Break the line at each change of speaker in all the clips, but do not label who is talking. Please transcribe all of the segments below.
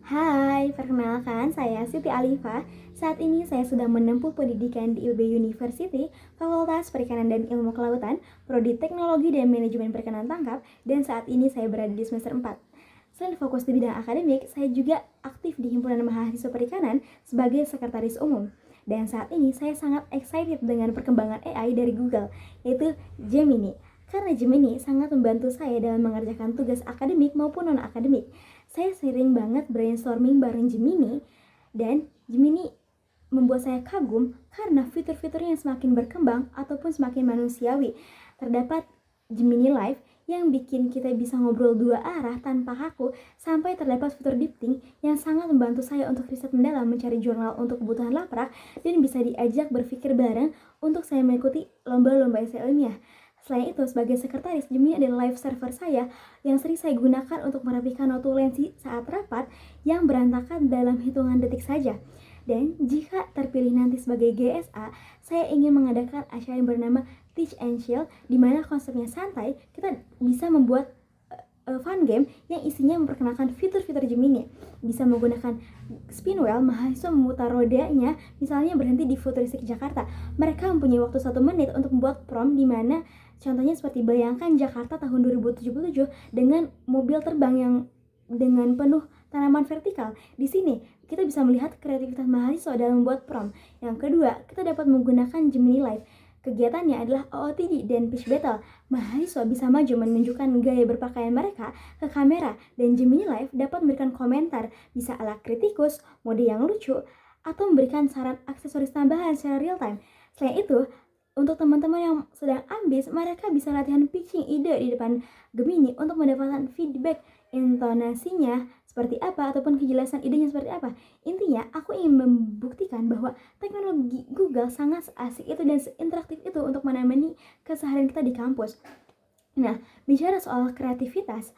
Hai, perkenalkan saya Siti Alifa. Saat ini saya sedang menempuh pendidikan di IPB University, Fakultas Perikanan dan Ilmu Kelautan, Prodi Teknologi dan Manajemen Perikanan Tangkap, dan saat ini saya berada di semester 4. Selain fokus di bidang akademik, saya juga aktif di Himpunan Mahasiswa Perikanan sebagai sekretaris umum. Dan saat ini saya sangat excited dengan perkembangan AI dari Google, yaitu Gemini. Karena Gemini sangat membantu saya dalam mengerjakan tugas akademik maupun non-akademik. Saya sering banget brainstorming bareng Gemini, dan Gemini membuat saya kagum karena fitur-fiturnya yang semakin berkembang ataupun semakin manusiawi. Terdapat Gemini Live yang bikin kita bisa ngobrol dua arah tanpa kaku, sampai terdapat fitur deepthink yang sangat membantu saya untuk riset mendalam, mencari jurnal untuk kebutuhan laprak, dan bisa diajak berpikir bareng untuk saya mengikuti lomba-lomba esai ilmiah. Selain itu, sebagai sekretaris, Gemini adalah live server saya yang sering saya gunakan untuk merapikan notulensi saat rapat yang berantakan dalam hitungan detik saja. Dan jika terpilih nanti sebagai GSA, saya ingin mengadakan acara yang bernama Teach and Chill, di mana konsepnya santai, kita bisa membuat fun game yang isinya memperkenalkan fitur-fitur Gemini. Bisa menggunakan spin wheel, mahasiswa memutar rodanya, misalnya berhenti di Futuristik Jakarta. Mereka mempunyai waktu 1 menit untuk membuat prompt, di mana contohnya seperti bayangkan Jakarta tahun 2077 dengan mobil terbang yang dengan penuh tanaman vertikal. Di sini kita bisa melihat kreativitas mahasiswa dalam membuat prompt. Yang kedua, kita dapat menggunakan Gemini Live. Kegiatannya adalah OOTD dan pitch battle. Mahasiswa bisa maju menunjukkan gaya berpakaian mereka ke kamera, dan Gemini Live dapat memberikan komentar, bisa ala kritikus, mode yang lucu, atau memberikan saran aksesoris tambahan secara real time. Selain itu, untuk teman-teman yang sedang ambis, mereka bisa latihan pitching ide di depan Gemini untuk mendapatkan feedback intonasinya seperti apa ataupun kejelasan idenya seperti apa. Intinya, aku ingin membuktikan bahwa teknologi Google sangat asik itu dan interaktif itu untuk menemani keseharian kita di kampus. Nah, bicara soal kreativitas,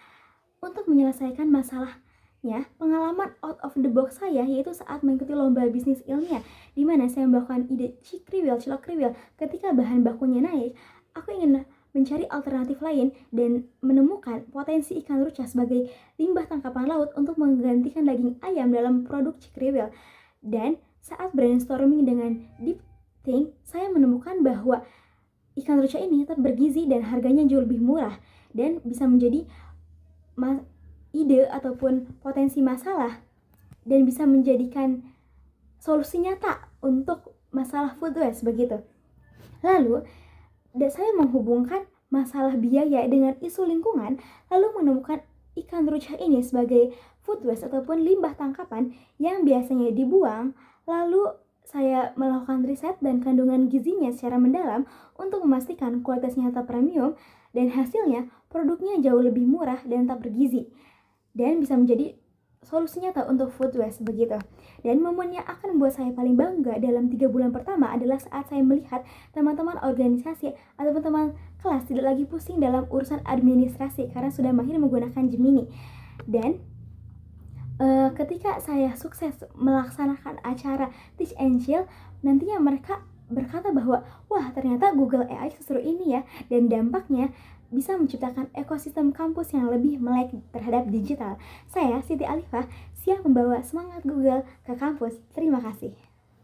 untuk menyelesaikan masalahnya, pengalaman out of the box saya yaitu saat mengikuti lomba bisnis ilmiah, di mana saya melakukan ide cilok kriwil. Ketika bahan bakunya naik, aku ingin mencari alternatif lain dan menemukan potensi ikan ruca sebagai limbah tangkapan laut untuk menggantikan daging ayam dalam produk Cikriwil. Dan saat brainstorming dengan Deep Think, saya menemukan bahwa ikan ruca ini tetap bergizi dan harganya jauh lebih murah dan bisa menjadi ide ataupun potensi masalah dan bisa menjadikan solusi nyata untuk masalah food waste begitu. Lalu saya menghubungkan masalah biaya dengan isu lingkungan, lalu menemukan ikan ruca ini sebagai food waste ataupun limbah tangkapan yang biasanya dibuang. Lalu saya melakukan riset dan kandungan gizinya secara mendalam untuk memastikan kualitasnya tetap premium, dan hasilnya produknya jauh lebih murah dan tetap bergizi dan bisa menjadi solusi nyata untuk food waste begitu. Dan momen yang akan membuat saya paling bangga dalam 3 bulan pertama adalah saat saya melihat teman-teman organisasi ataupun teman kelas tidak lagi pusing dalam urusan administrasi karena sudah mahir menggunakan Gemini. Dan ketika saya sukses melaksanakan acara Teach and Chill, nantinya mereka berkata bahwa wah, ternyata Google AI seseru ini ya, dan dampaknya bisa menciptakan ekosistem kampus yang lebih melek terhadap digital. Saya, Siti Alifa, siap membawa semangat Google ke kampus. Terima kasih.